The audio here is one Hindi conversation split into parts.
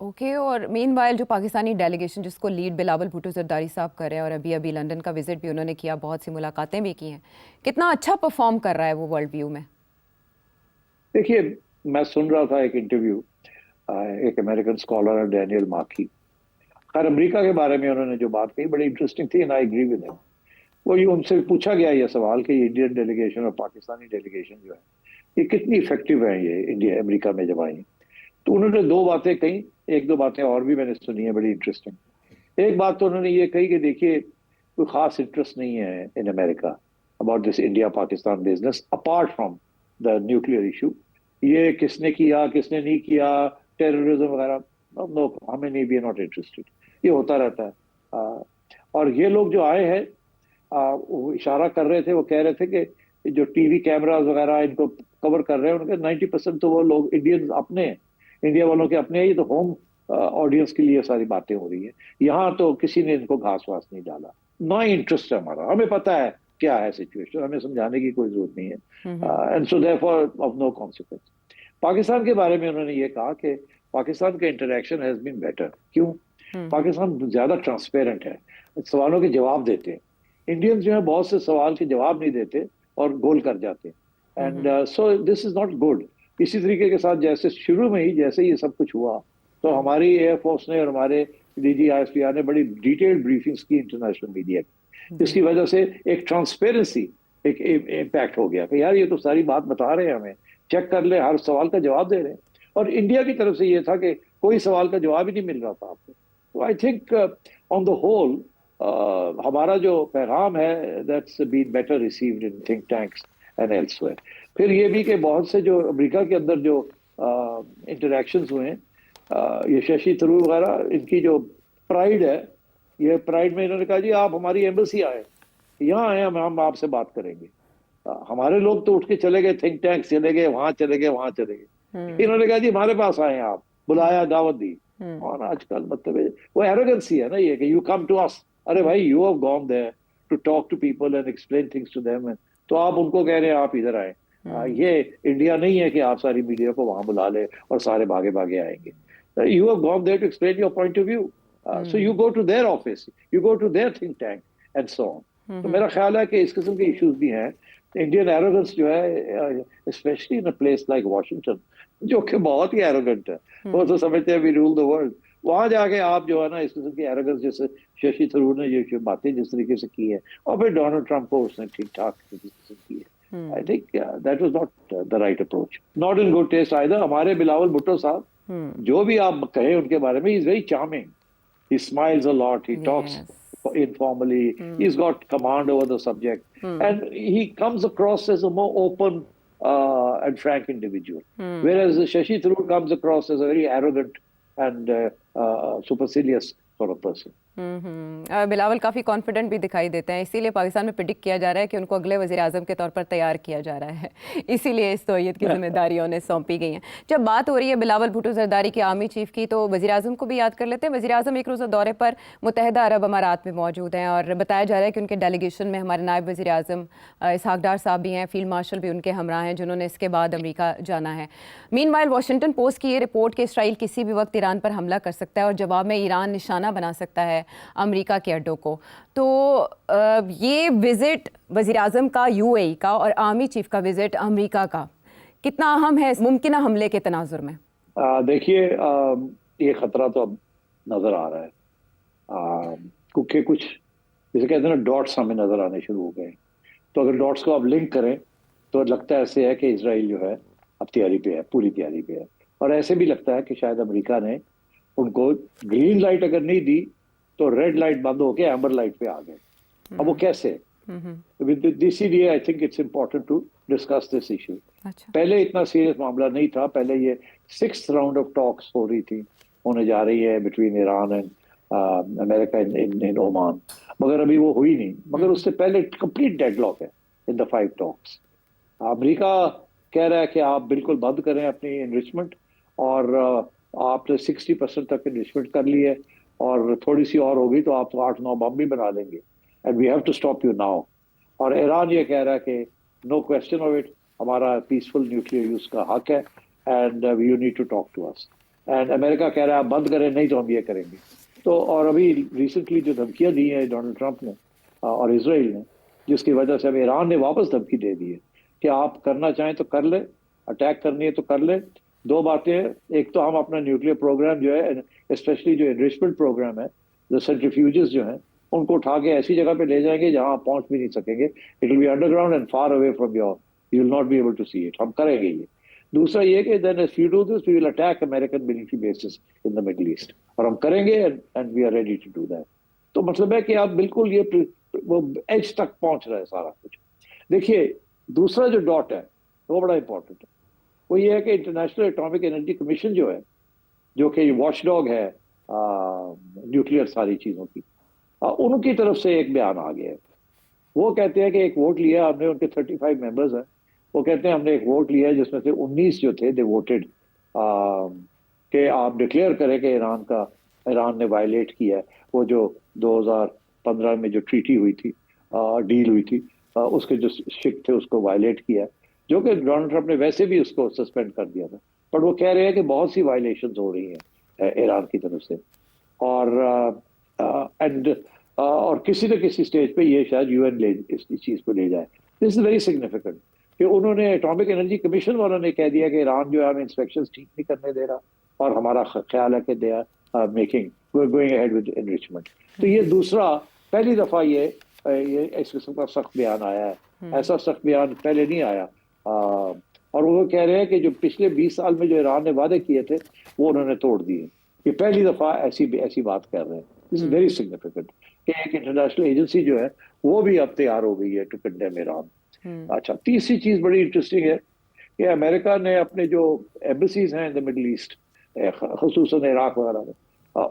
ओके। और मीनवाइल जो पाकिस्तानी डेलीगेशन जिसको लीड बिलावल भुट्टो जरदारी साहब कर रहे हैं और अभी अभी लंदन का विजिट भी उन्होंने किया, बहुत सी मुलाकातें भी की हैं, कितना अच्छा परफॉर्म कर रहा है वो वर्ल्ड व्यू में? देखिए, मैं सुन रहा था एक इंटरव्यू, एक अमेरिकन स्कॉलर है डैनियल मार्की। खैर, अमेरिका के बारे में उन्होंने जो बात कही बड़ी इंटरेस्टिंग थी and I agree with him. वो ये उनसे पूछा गया ये सवाल कि इंडियन डेलीगेशन और पाकिस्तानी डेलीगेशन जो है ये कितनी इफेक्टिव है, ये इंडिया अमेरिका में जब आई। तो उन्होंने दो बातें कही। एक दो बातें और भी मैंने सुनी है बड़ी इंटरेस्टिंग। एक बात तो उन्होंने ये कही कि देखिए, कोई खास इंटरेस्ट नहीं है in America about this India Pakistan business apart from the nuclear issue. ये किसने किया किसने नहीं किया, टेररिज्म वगैरह, नो, हमें नहीं, भी नॉट इंटरेस्टेड। ये होता रहता है। और ये लोग जो आए हैं, वो इशारा कर रहे थे, वो कह रहे थे कि जो टीवी कैमरास वगैरह इनको कवर कर रहे हैं उनके 90% तो वो लोग इंडियन अपने हैं, इंडिया वालों के अपने हैं। ये तो होम ऑडियंस के लिए सारी बातें हो रही है। यहाँ तो किसी ने इनको घास वास नहीं डाला। ना ही इंटरेस्ट है हमारा, हमें पता है क्या है सिचुएशन, हमें समझाने की कोई जरूरत नहीं है। And so therefore of no consequence. Pakistan के बारे में उन्होंने ये कहा कि पाकिस्तान का इंटरेक्शन हैज बीन बेटर। क्यों? पाकिस्तान ज्यादा ट्रांसपेरेंट है, सवालों के जवाब देते हैं। इंडियंस जो है बहुत से सवाल के जवाब नहीं देते और गोल कर जाते हैं। And so this is not good. इसी तरीके के साथ जैसे शुरू में ही जैसे ये सब कुछ हुआ, तो हमारी एयरफोर्स ने और हमारे DGISPR ने बड़ी डिटेल्ड ब्रीफिंग्स की इंटरनेशनल मीडिया की, जिसकी वजह से एक ट्रांसपेरेंसी, एक इम्पैक्ट हो गया कि यार ये तो सारी बात बता रहे हैं, हमें चेक कर ले, हर सवाल का जवाब दे रहे हैं। और इंडिया की तरफ से ये था कि कोई सवाल का जवाब ही नहीं मिल रहा था आपको। तो I think on the whole हमारा जो पैगाम है that's been better received in think tanks and elsewhere. फिर ये भी कि बहुत से जो अमेरिका के अंदर जो इंटरेक्शंस हुए हैं, ये शशि थरूर वगैरह, इनकी जो प्राइड है, ये प्राइड में इन्होंने कहा जी आप हमारी एम्बेसी आए, यहाँ आए, हम आपसे बात करेंगे। हमारे लोग तो उठ के चले गए, थिंक टैंक चले गए, वहां चले गए, वहां चले गए। इन्होंने कहा जी हमारे पास आए, आप बुलाया, दावत दी। और आजकल मतलब वो एरोगेंसी है ना ये कि यू कम टू अस। अरे भाई, you have gone there to talk to people and explain things to them, तो आप उनको कह रहे हैं आप इधर आए। ये इंडिया नहीं है कि आप सारी मीडिया को वहां बुला ले और सारे भागे भागे आएंगे। You have gone there to explain your point of view, so you go to their office, you go to their think tank and so on. तो मेरा ख्याल है कि इस किस्म के इश्यूज भी हैं। इंडियन एरोगेंस जो है, specially in a place like Washington, जो कि बहुत ही एरोगेंट है, वो तो समझते हैं वी रूल द वर्ल्ड। वहां जाके आप जो है ना इस किस्म की एरोगेंस, जैसे शशि थरूर ने ये बातें जिस तरीके से की है, और फिर डोनाल्ड ट्रंप को उसने ठीक ठाक तरीके से की है, I think that was not the right approach, not in good taste either. हमारे बिलावल भुट्टो साहब, जो भी आप कहें उनके बारे में, is very charming, he smiles a lot, he talks yes. informally, he's got command over the subject, and he comes across as a more open and frank individual, whereas Shashi Tharoor comes across as a very arrogant and supercilious sort of person. Bilawal काफ़ी कॉन्फिडेंट भी दिखाई देते हैं, इसीलिए पाकिस्तान में प्रिडिक्ट किया जा रहा है कि उनको अगले वज़ीर आज़म के तौर पर तैयार किया जा रहा है। इसीलिए इस तौहीद की जिम्मेदारी उन्हें सौंपी गई हैं। जब बात हो रही है बिलावल भुट्टो जरदारी की, आर्मी चीफ की, तो वज़ीर आज़म को भी याद कर लेते हैं। वज़ीर आज़म एक रोज़ा दौरे पर मुत्तहिदा अरब अमारात में मौजूद हैं और बताया जा रहा है कि उनके डेलीगेशन में हमारे नायब वज़ीर आज़म इसहाक डार साहब भी हैं, फील्ड मार्शल भी उनके हमरा हैं, जिन्होंने इसके बाद अमेरिका जाना है। मीनवाइल वाशिंगटन पोस्ट की ये रिपोर्ट कि इसराइल किसी भी वक्त ईरान पर हमला कर सकता है और जवाब में ईरान निशाना बना सकता है अमेरिका के अड्डों को। तो ये विजिट वज़ीर आज़म का UAE का और आर्मी चीफ का विजिट अमेरिका का कितना अहम है मुमकिन हमले के तनाजुर में? देखिए, ये खतरा तो अब नजर आ रहा है, क्योंकि कुछ जैसे कहते हैं ना, डॉट्स हमें नजर आने शुरू हो गए। तो अगर डॉट्स को आप लिंक करें तो लगता ऐसे है कि इसराइल जो है अब तैयारी पे है, पूरी तैयारी पे है। और ऐसे भी लगता है कि शायद अमेरिका ने उनको ग्रीन लाइट अगर नहीं दी तो रेड लाइट बंद होके एम्बर लाइट पे आ गए। अब वो कैसे? विद दिस लिए I think it's important to discuss this issue. पहले इतना सीरियस मामला नहीं था, पहले ये 6th राउंड ऑफ टॉक्स हो रही थी, होने जा रही है between Iran and America in Oman, मगर अभी वो हुई नहीं। मगर उससे पहले कंप्लीट डेडलॉक है इन द 5 टॉक्स। अमेरिका कह रहा है कि आप बिल्कुल बंद करें अपनी एनरिचमेंट, और आपने 60% तक एनरिचमेंट कर ली है, और थोड़ी सी और होगी तो आप तो 8-9 बम भी बना लेंगे, and we have to stop you now. और ईरान ये कह रहा है कि नो क्वेश्चन ऑफ इट, हमारा पीसफुल न्यूक्लियर यूज का हक है, and you need to talk to us. And America कह रहा है आप बंद करें, नहीं तो हम ये करेंगे। तो और अभी रिसेंटली जो धमकियां दी हैं डोनाल्ड ट्रंप ने और इसराइल ने, जिसकी वजह से अब ईरान ने वापस धमकी दे दी है कि आप करना चाहें तो कर ले, अटैक करनी है तो कर ले। दो बातें हैं, एक तो हम अपना न्यूक्लियर प्रोग्राम जो है, स्पेशली जो एनरिचमेंट प्रोग्राम है, जो सेंट्रीफ्यूजेस जो हैं, उनको उठा के ऐसी जगह पे ले जाएंगे जहां आप पहुंच भी नहीं सकेंगे। It will be underground and far away from your, you will not be able to see it. हम करेंगे ये। दूसरा ये कि then if you do this we will attack American military bases in the Middle East, और हम करेंगे and we are ready to do that. तो मतलब है कि आप बिल्कुल ये वो एज तक पहुंच रहा है सारा कुछ। देखिए, दूसरा जो डॉट है वो बड़ा इंपॉर्टेंट है। वो ये है कि इंटरनेशनल एटॉमिक एनर्जी कमीशन जो है, जो कि वॉचडॉग है न्यूक्लियर सारी चीजों की, उनकी तरफ से एक बयान आ गया है। वो कहते हैं कि एक वोट लिया हमने, उनके 35 मेंबर्स हैं। वो कहते हैं हमने एक वोट लिया है जिसमें से 19 जो थे दे वोटेड कि आप डिक्लेयर करें कि ईरान ने वायलेट किया है वो जो 2015 में जो ट्रीटी हुई थी, डील हुई थी, उसके जो शिक थे उसको वायलेट किया है, जो कि डोनाल्ड ट्रंप ने वैसे भी उसको सस्पेंड कर दिया था। पर वो कह रहे हैं कि बहुत सी वायलेशन हो रही हैं ईरान की तरफ से, और एंड और किसी न किसी स्टेज पे ये शायद यूएन ले इस चीज को ले जाए। दिस इज वेरी सिग्निफिकेंट कि उन्होंने एटॉमिक एनर्जी कमीशन वालों ने कह दिया कि ईरान जो है हमें इंस्पेक्शन ठीक नहीं करने दे रहा, और हमारा ख्याल है कि they are making going ahead with enrichment. तो ये दूसरा, पहली दफा ये इस किस्म का सख्त बयान आया है। ऐसा सख्त बयान पहले नहीं आया। और वो कह रहे हैं कि जो पिछले 20 साल में जो ईरान ने वादे किए थे वो उन्होंने तोड़ दिए। ये पहली दफा ऐसी बात कर रहे हैं। दिस इज वेरी सिग्निफिकेंट कि एक इंटरनेशनल एजेंसी जो है वो भी अब तैयार हो गई है टू कंडेम ईरान। अच्छा, तीसरी चीज बड़ी इंटरेस्टिंग है कि अमेरिका ने अपने जो एम्बेसीज हैं इन द मिडिल ईस्ट, खसूसन इराक वगैरह में,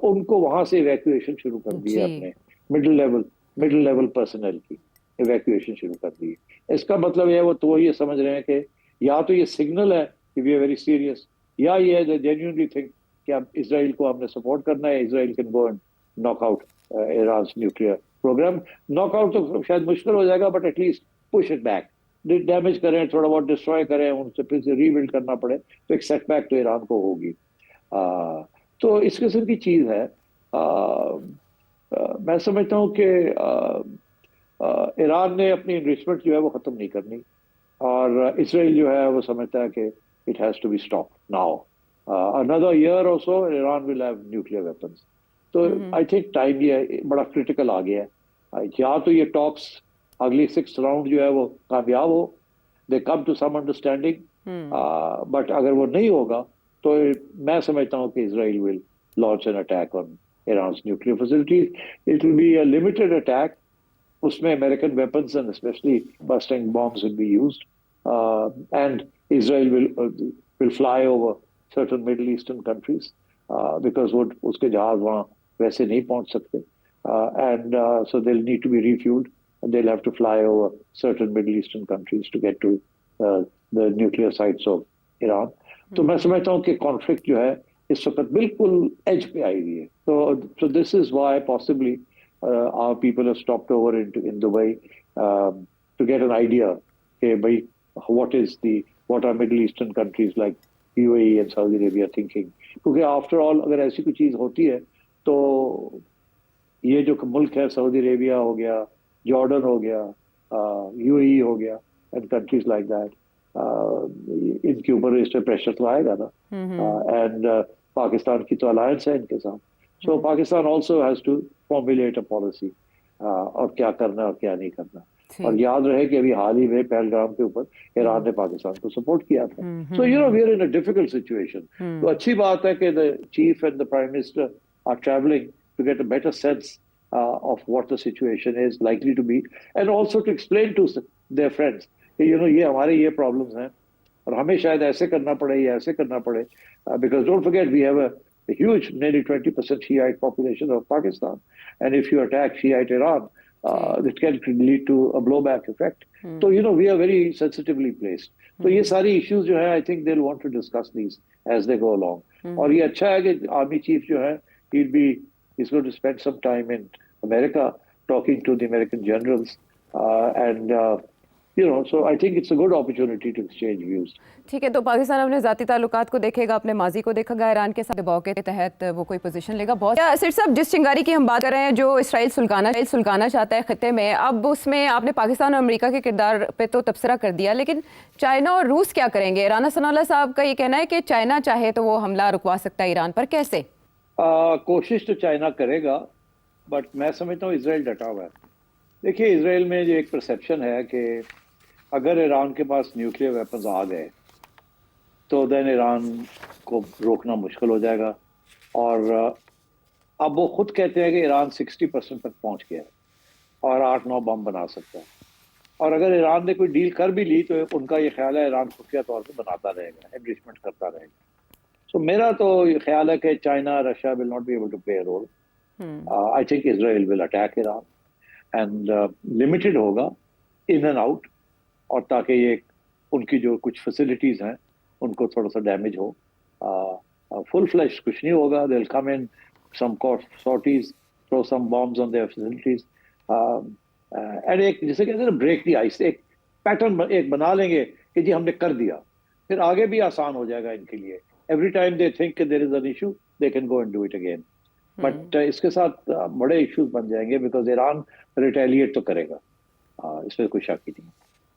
उनको वहां से इवैक्यूएशन शुरू कर दी है। अपने मिडिल लेवल पर्सनल की इवैक्यूएशन शुरू कर दी है। इसका मतलब है वो तो ये समझ रहे हैं कि या तो ये सिग्नल है कि वी आर वेरी सीरियस, या ये है जेन्युइनली थिंक कि अब इसराइल को हमने सपोर्ट करना है, Israel can go and knock out Iran nuclear programme. Knockout तो शायद मुश्किल हो जाएगा, but at least push it back, damage करें, थोड़ा बहुत डिस्ट्रॉय करें, उनसे फिर से रीबिल्ड करना पड़े, तो एक सेटबैक तो ईरान को होगी। तो इस किस्म की चीज है। मैं समझता हूँ कि ईरान ने अपनी इन्वेस्टमेंट जो है वो खत्म नहीं करनी, और इसराइल जो है वो समझता है कि it has to be stop now. Another year or so Iran will have nuclear weapons. तो आई थिंक टाइम ये बड़ा क्रिटिकल आ गया है। या तो ये टॉक्स अगली 6th राउंड जो है वो कामयाब हो, they come to some understanding, but अगर वो नहीं होगा तो मैं समझता हूँ कि Israel will launch an attack on Iran nuclear facilities. It will be a limited attack, उसमें American weapons and specially busting bombs will be used, and Israel will fly over certain Middle Eastern countries because वो उसके जहाज वहाँ वैसे नहीं पहुंच सकते, and so they'll need to be refueled and they'll have to fly over certain Middle Eastern countries to get to the nuclear sites of Iran. तो मैं समझता हूँ कि कॉन्फ्लिक्ट जो है इस वक्त बिल्कुल एज पे आई हुई है। So this is why possibly our people have stopped over in Dubai to get an idea कि भाई what are Middle Eastern countries like UAE and Saudi Arabia thinking? क्योंकि आफ्टर ऑल अगर ऐसी कोई चीज होती है तो ये जो मुल्क है, सऊदी अरेबिया हो गया, जॉर्डन हो गया, यूएई हो गया, एंड कंट्रीज लाइक दैट, इनके ऊपर इस पे प्रेशर तो आएगा ना। एंड पाकिस्तान की तो अलायंस है इनके साथ, so Pakistan also has to formulate a policy और क्या करना और क्या नहीं करना। और याद रहे कि अभी हाल ही में पहलगाम के ऊपर ईरान ने पाकिस्तान को सपोर्ट किया था। So you know we are in a difficult situation. तो अच्छी बात है कि the chief and the prime minister are travelling to get a better sense of what the situation is likely to be, and also to explain to their friends कि you know ये हमारे ये problems हैं और हमें शायद ऐसे करना पड़े या ऐसे करना पड़े, because don't forget we have a huge nearly 20% Shiite population of Pakistan, and if you attack Shiite Iran it can lead to a blowback effect. So you know we are very sensitively placed. तो ये सारी issues जो है I think they'll want to discuss these as they go along. और ये अच्छा है कि आर्मी चीफ जो है he's going to spend some time in America talking to the American generals, and So I think it's a good opportunity to exchange views. ठीक है, तो पाकिस्तान अपने ज़ाती ताल्लुकात को देखेगा, अपने माजी को देखेगा, ईरान के साथ दबाव के तहत वो कोई पोजीशन लेगा। बहुत सिर साहब, जिस चिंगारी की हम बात कर रहे हैं, जो इसराइल सुलगाना चाहता है खत्ते में, अब उसमें आपने पाकिस्तान और अमेरिका के किरदार पे तो तबसरा कर दिया, लेकिन चाइना और रूस क्या करेंगे? राना सनाउल्लाह साहब का ये कहना है कि चाइना चाहे तो वो हमला रुकवा सकता है ईरान पर, कैसे? कोशिश तो चाइना करेगा, बट मैं समझता हूँ इसराइल डटा हुआ है। देखिए, इसराइल में जो एक परसेप्शन है कि अगर ईरान के पास न्यूक्लियर वेपन्स आ गए तो देन ईरान को रोकना मुश्किल हो जाएगा। और अब वो खुद कहते हैं कि ईरान 60% तक पहुंच गया है और 8-9 बम बना सकता है। और अगर ईरान ने कोई डील कर भी ली तो उनका ये ख्याल है ईरान खुफिया तौर पर बनाता रहेगा, एनरिचमेंट करता रहेगा। सो मेरा तो ये ख्याल है कि China, Russia will not be able to play a role. I think Israel will attack Iran and limited होगा इन एंड आउट, और ताकि ये उनकी जो कुछ फैसिलिटीज हैं उनको थोड़ा सा डैमेज हो। फुल फ्लैश कुछ नहीं होगा। They will come in some sorties, throw some bombs on their facilities and एक जिसे कहते हैं ना ब्रेक द आइस, एक पैटर्न एक बना लेंगे कि जी हमने कर दिया, फिर आगे भी आसान हो जाएगा इनके लिए। Every time they think there is an issue they can go and do it again. But इसके साथ बड़े इश्यूज बन जाएंगे बिकॉज ईरान रिटेलिएट तो करेगा, इसमें कोई शक ही नहीं।